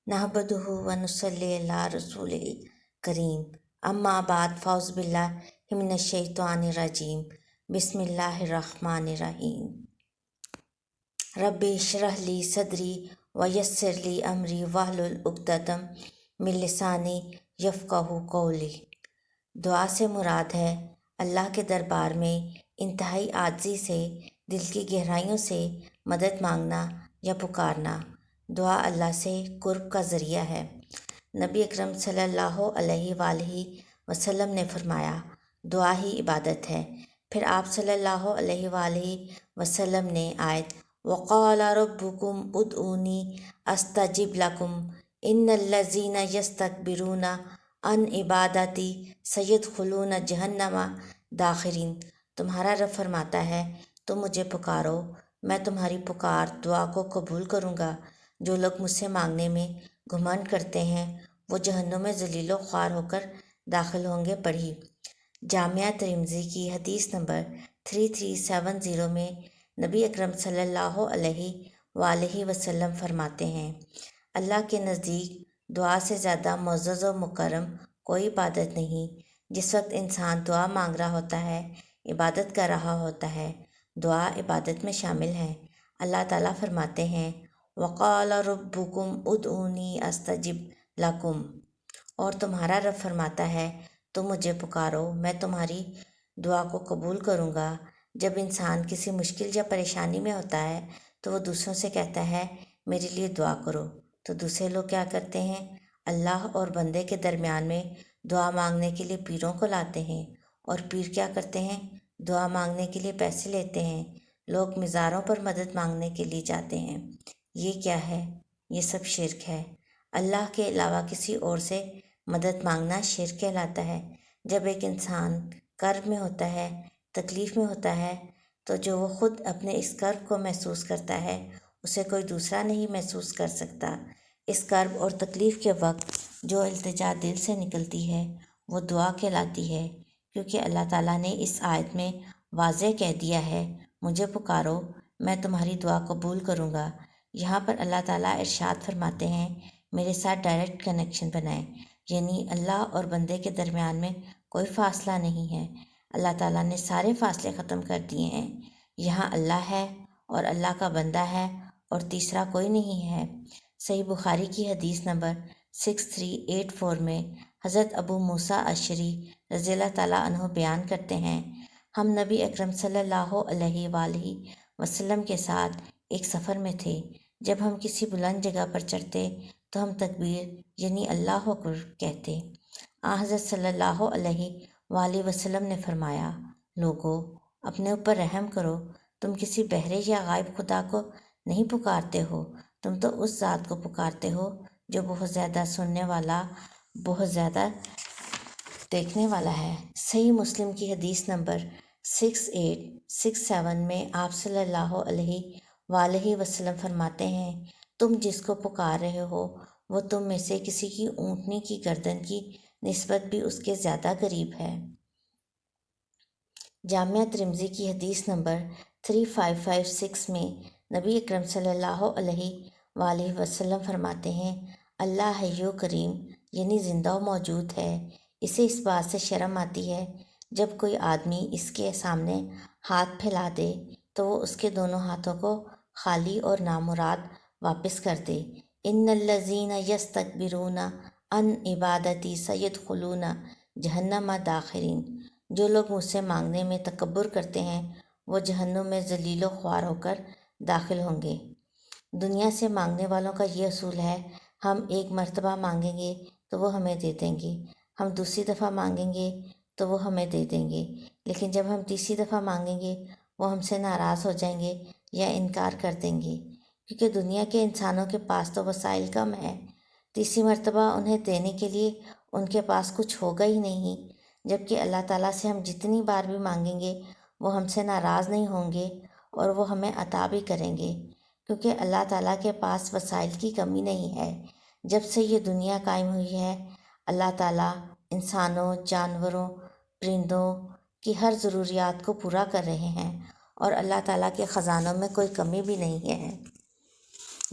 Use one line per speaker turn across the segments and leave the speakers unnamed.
नहमदुहु व नुसल्ली अला रसूलिल करीम अम्मा बाद फ़ौज़ बिल्लाहि मिनश शैतानिर रजीम बिस्मिल्लाहिर रहमानिर रहीम रब्बि इश्रह ली सदरी व यस्सिर ली अमरी वहलुल उक़दतम मिन लिसानी यफ़क़हू क़ौली। दुआ से मुराद है अल्लाह के दरबार में इंतहाई आजिज़ी से दिल की गहराइयों से मदद मांगना या पुकारना। दुआ अल्लाह से कुर्ब का ज़रिया है। नबी अकरम सल्लल्लाहु अलैहि वसल्लम ने फरमाया, दुआ ही इबादत है। फिर आप सल्लल्लाहु अलैहि वसल्लम ने आयत वक़ाला रब्बुकुम उदऊनी अस्तजिब लकुम इन्नल्लज़ीना यस्तकबिरूना अन इबादती सयदखुलून जहन्नमा दाखिरीन। तुम्हारा रब फरमाता है, तुम मुझे पुकारो, मैं तुम्हारी पुकार दुआ को कबूल करूँगा। जो लोग मुझसे मांगने में घमंड करते हैं वो जहन्नुम में ज़लीलो ख्वार होकर दाखिल होंगे। पढ़ी। जामिया तिरमिज़ी की हदीस नंबर 3370 में नबी अकरम सल्लल्लाहु अलैहि वसल्लम फरमाते हैं, अल्लाह के नज़दीक दुआ से ज़्यादा मुअज़्ज़ज़ व मुकर्रम कोई इबादत नहीं। जिस वक्त इंसान दुआ मांग रहा होता है, इबादत कर रहा होता है, दुआ इबादत में शामिल है। अल्लाह ताला फरमाते हैं, वक़ाला रब्बुकुम उदऊनी अस्तजिब लकुम, और तुम्हारा रब फरमाता है, तुम मुझे पुकारो, मैं तुम्हारी दुआ को कबूल करूँगा। जब इंसान किसी मुश्किल या परेशानी में होता है तो वो दूसरों से कहता है, मेरे लिए दुआ करो, तो दूसरे लोग क्या करते हैं, अल्लाह और बंदे के दरमियान में दुआ मांगने के लिए पीरों को लाते हैं, और पीर क्या करते हैं, दुआ मांगने के लिए पैसे लेते हैं। लोग मज़ारों पर मदद मांगने के लिए जाते हैं। ये क्या है? ये सब शिर्क है। अल्लाह के अलावा किसी और से मदद मांगना शिर्क कहलाता है। जब एक इंसान कर्ब में होता है, तकलीफ़ में होता है, तो जो वो ख़ुद अपने इस कर्ब को महसूस करता है, उसे कोई दूसरा नहीं महसूस कर सकता। इस कर्ब और तकलीफ़ के वक्त जो इल्तिजा दिल से निकलती है वो दुआ कहलाती है, क्योंकि अल्लाह ताला ने इस आयत में वाज़ेह कह दिया है, मुझे पुकारो, मैं तुम्हारी दुआ कबूल करूँगा। यहाँ पर अल्लाह ताला इरशाद फरमाते हैं, मेरे साथ डायरेक्ट कनेक्शन बनाएं, यानी अल्लाह और बंदे के दरमियान में कोई फ़ासला नहीं है। अल्लाह ताला ने सारे फ़ासले ख़त्म कर दिए हैं। यहाँ अल्लाह है और अल्लाह का बंदा है और तीसरा कोई नहीं है। सही बुखारी की हदीस नंबर 6384 में हज़रत अबू मूसा अशरी रज़ियल्लाहु ताला अन्हु बयान करते हैं, हम नबी अकरम सल्लल्लाहु अलैहि वसल्लम के साथ एक सफ़र में थे। जब हम किसी बुलंद जगह पर चढ़ते तो हम तकबीर यानी अल्लाह अकबर कहते। हज़रत सल्लल्लाहु अलैहि वसल्लम ने फरमाया, लोगों, अपने ऊपर रहम करो, तुम किसी बहरे या गायब खुदा को नहीं पुकारते हो, तुम तो उस ज़ात को पुकारते हो जो बहुत ज़्यादा सुनने वाला, बहुत ज़्यादा देखने वाला है। सही मुस्लिम की हदीस नंबर 6867 में आप सल्लल्लाहु अलैहि वसल्लम फरमाते हैं, तुम जिसको पुकार रहे हो वो तुम में से किसी की ऊँटनी की गर्दन की निस्बत भी उसके ज़्यादा करीब है। जामिया तिरमिज़ी की हदीस नंबर 3556 में नबी अकरम सल्लल्लाहु अलैहि वसल्लम फरमाते हैं, अल्लाह हय्यो करीम यानी ज़िंदा व मौजूद है। इसे इस बात से शर्म आती है जब कोई आदमी इसके सामने हाथ फैला दे तो वो उसके दोनों हाथों को खाली और नामुराद वापस कर दे। इन्नल्लज़ीना यस्तकबिरूना अन इबादती सयदखुलूना जहन्नमा दाखिरीन। जो लोग मुझसे मांगने में तकब्बुर करते हैं वो जहन्नुम में ज़लीलो ख्वार होकर दाखिल होंगे। दुनिया से मांगने वालों का ये असूल है, हम एक मर्तबा मांगेंगे तो वो हमें दे देंगे, हम दूसरी दफ़ा मांगेंगे तो वो हमें दे देंगे, लेकिन जब हम तीसरी दफ़ा मांगेंगे वो हमसे नाराज़ हो जाएंगे या इनकार कर देंगे, क्योंकि दुनिया के इंसानों के पास तो वसाइल कम है। तीसरी मर्तबा उन्हें देने के लिए उनके पास कुछ होगा ही नहीं। जबकि अल्लाह ताला से हम जितनी बार भी मांगेंगे वो हमसे नाराज़ नहीं होंगे और वो हमें अता भी करेंगे, क्योंकि अल्लाह ताला के पास वसाइल की कमी नहीं है। जब से ये दुनिया कायम हुई है, अल्लाह ताला इंसानों, जानवरों, परिंदों की हर ज़रूरियात को पूरा कर रहे हैं और अल्लाह ताला के ख़जानों में कोई कमी भी नहीं है।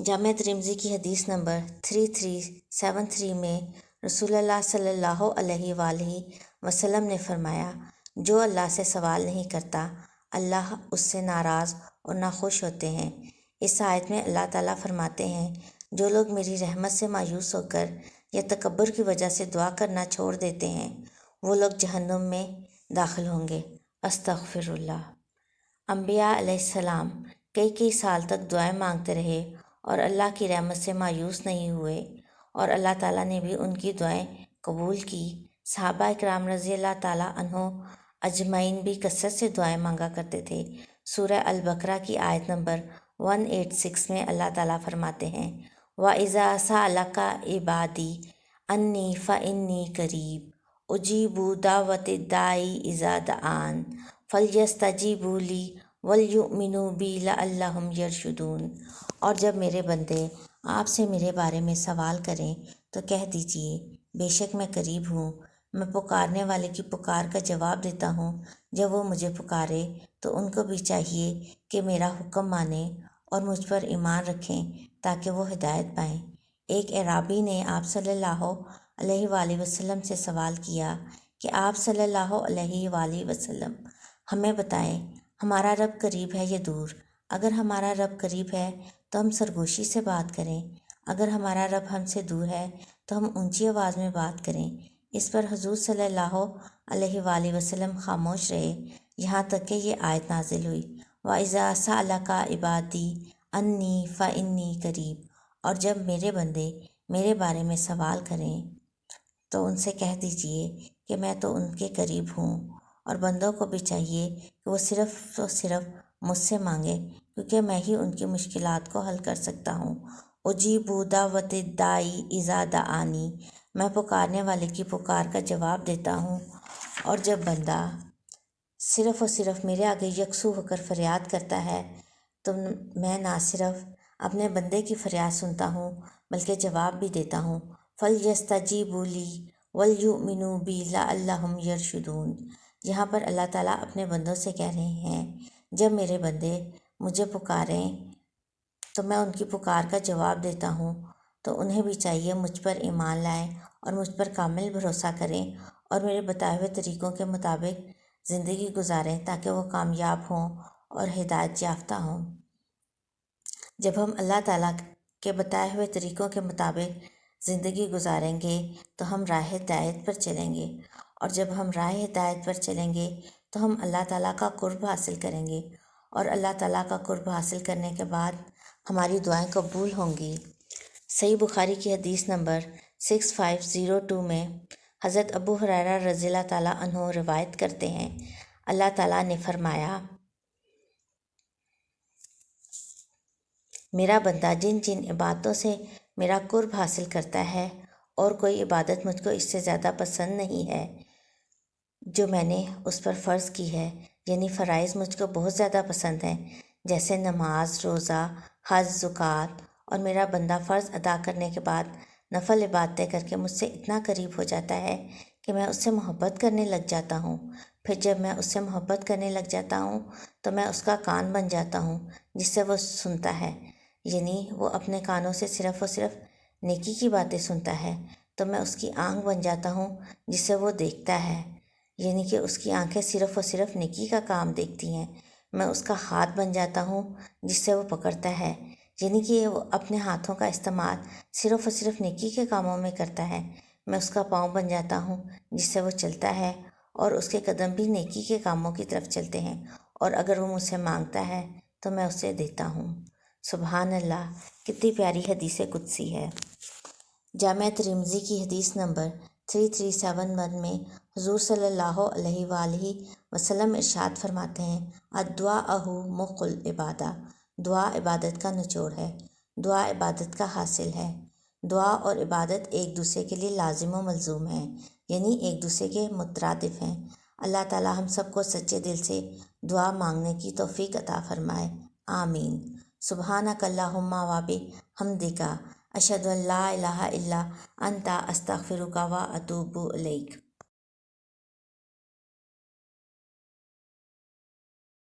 جامع ترمذی کی حدیث نمبر 3373 میں رسول اللہ صلی اللہ علیہ وآلہ وسلم نے فرمایا، جو اللہ سے سوال نہیں کرتا اللہ اس سے ناراض اور ناخوش ہوتے ہیں۔ اس آیت میں اللہ تعالیٰ فرماتے ہیں، جو لوگ میری رحمت سے مایوس ہو کر یا تکبر کی وجہ سے دعا کرنا چھوڑ دیتے ہیں وہ لوگ جہنم میں داخل ہوں گے۔ استغفر اللہ۔ انبیاء علیہ السلام کئی سال تک دعائیں مانگتے رہے اور اللہ کی رحمت سے مایوس نہیں ہوئے، اور اللہ تعالیٰ نے بھی ان کی دعائیں قبول کی۔ صحابہ اکرام رضی اللہ تعالیٰ عنہ اجمعین بھی کثرت سے دعائیں مانگا کرتے تھے۔ سورہ البقرہ کی آیت نمبر 186 میں اللہ تعالیٰ فرماتے ہیں، وَإِذَا سَأَلَكَ عِبَادِي أَنِّي فَإِنِّي قَرِيبٌ أُجِيبُ دَعْوَةَ الدَّاعِ إِذَا دَعَانِ فَلْيَسْتَجِیبُوا لِی وَلْیُؤْمِنُوا بِی لَعَلَّہُمْ یَرْشُدُونَ۔ اور جب میرے بندے آپ سے میرے بارے میں سوال کریں تو کہہ دیجئے، بے شک میں قریب ہوں، میں پکارنے والے کی پکار کا جواب دیتا ہوں۔ جب وہ مجھے پکارے تو ان کو بھی چاہیے کہ میرا حکم مانیں اور مجھ پر ایمان رکھیں تاکہ وہ ہدایت پائیں۔ ایک اعرابی نے آپ صلی اللہ علیہ وآلہ وسلم سے سوال کیا کہ آپ صلی اللہ علیہ وآلہ وسلم ہمیں بتائیں، ہمارا رب قریب ہے یا دور؟ اگر ہمارا رب قریب ہے تو ہم سرگوشی سے بات کریں، اگر ہمارا رب ہم سے دور ہے تو ہم اونچی آواز میں بات کریں۔ اس پر حضور صلی اللہ علیہ وآلہ وسلم خاموش رہے یہاں تک کہ یہ آیت نازل ہوئی، وَإِذَا سَأَلَكَ عِبَادِي أَنِّی فَإِنِّی قَرِیبٌ۔ اور جب میرے بندے میرے بارے میں سوال کریں تو ان سے کہہ دیجئے کہ میں تو ان کے قریب ہوں، اور بندوں کو بھی چاہیے کہ وہ صرف مجھ سے مانگے کیونکہ میں ہی ان کی مشکلات کو حل کر سکتا ہوں۔ اجیب دعوت الداعی اذا دعانی، میں پکارنے والے کی پکار کا جواب دیتا ہوں، اور جب بندہ صرف میرے آگے یکسو ہو کر فریاد کرتا ہے تو میں نہ صرف اپنے بندے کی فریاد سنتا ہوں بلکہ جواب بھی دیتا ہوں۔ فَلْيَسْتَجِیبُوا لِی وَلْیُؤْمِنُوا بِی لَعَلَّہُمْ یَرْشُدُونَ۔ یہاں پر اللہ تعالیٰ اپنے بندوں سے کہہ رہے ہیں، جب میرے بندے مجھے پکاریں تو میں ان کی پکار کا جواب دیتا ہوں، تو انہیں بھی چاہیے مجھ پر ایمان لائیں اور مجھ پر کامل بھروسہ کریں اور میرے بتائے ہوئے طریقوں کے مطابق زندگی گزاریں تاکہ وہ کامیاب ہوں اور ہدایت یافتہ ہوں۔ جب ہم اللہ تعالیٰ کے بتائے ہوئے طریقوں کے مطابق زندگی گزاریں گے تو ہم راہ ہدایت پر چلیں گے، اور جب ہم راہ ہدایت پر چلیں گے تو ہم اللہ تعالیٰ کا قرب حاصل کریں گے، اور اللہ تعالیٰ کا قرب حاصل کرنے کے بعد ہماری دعائیں قبول ہوں گی۔ صحیح بخاری کی حدیث نمبر 6502 میں حضرت ابو ہریرہ رضی اللہ تعالیٰ عنہ روایت کرتے ہیں، اللہ تعالیٰ نے فرمایا، میرا بندہ جن عبادتوں سے میرا قرب حاصل کرتا ہے اور کوئی عبادت مجھ کو اس سے زیادہ پسند نہیں ہے جو میں نے اس پر فرض کی ہے، یعنی فرائض مجھ کو بہت زیادہ پسند ہیں، جیسے نماز، روزہ، حج، زکوٰۃ، اور میرا بندہ فرض ادا کرنے کے بعد نفل عبادتیں کر کے مجھ سے اتنا قریب ہو جاتا ہے کہ میں اس سے محبت کرنے لگ جاتا ہوں۔ پھر جب میں اس سے محبت کرنے لگ جاتا ہوں تو میں اس کا کان بن جاتا ہوں جس سے وہ سنتا ہے، یعنی وہ اپنے کانوں سے صرف نیکی کی باتیں سنتا ہے، تو میں اس کی آنکھ بن جاتا ہوں جس سے وہ دیکھتا ہے، یعنی کہ اس کی آنکھیں صرف نیکی کا کام دیکھتی ہیں۔ میں اس کا ہاتھ بن جاتا ہوں جس سے وہ پکڑتا ہے، یعنی کہ وہ اپنے ہاتھوں کا استعمال صرف نیکی کے کاموں میں کرتا ہے۔ میں اس کا پاؤں بن جاتا ہوں جس سے وہ چلتا ہے، اور اس کے قدم بھی نیکی کے کاموں کی طرف چلتے ہیں، اور اگر وہ مجھ سے مانگتا ہے تو میں اسے دیتا ہوں۔ سبحان اللہ، کتنی پیاری حدیث قدسی ہے۔ جامع ترمذی کی حدیث نمبر 3371 میں حضور صلی اللہ علیہ وآلہ وسلم ارشاد فرماتے ہیں، الدعاء مخ العبادہ، دعا عبادت کا نچوڑ ہے، دعا عبادت کا حاصل ہے۔ دعا اور عبادت ایک دوسرے کے لیے لازم و ملزوم ہیں، یعنی ایک دوسرے کے مترادف ہیں۔ اللہ تعالیٰ ہم سب کو سچے دل سے دعا مانگنے کی توفیق عطا فرمائے، آمین۔ سبحانک اللہم و بحمدک، اشہد ان لا الہ الا انت، استغفرک و اتوب الیک۔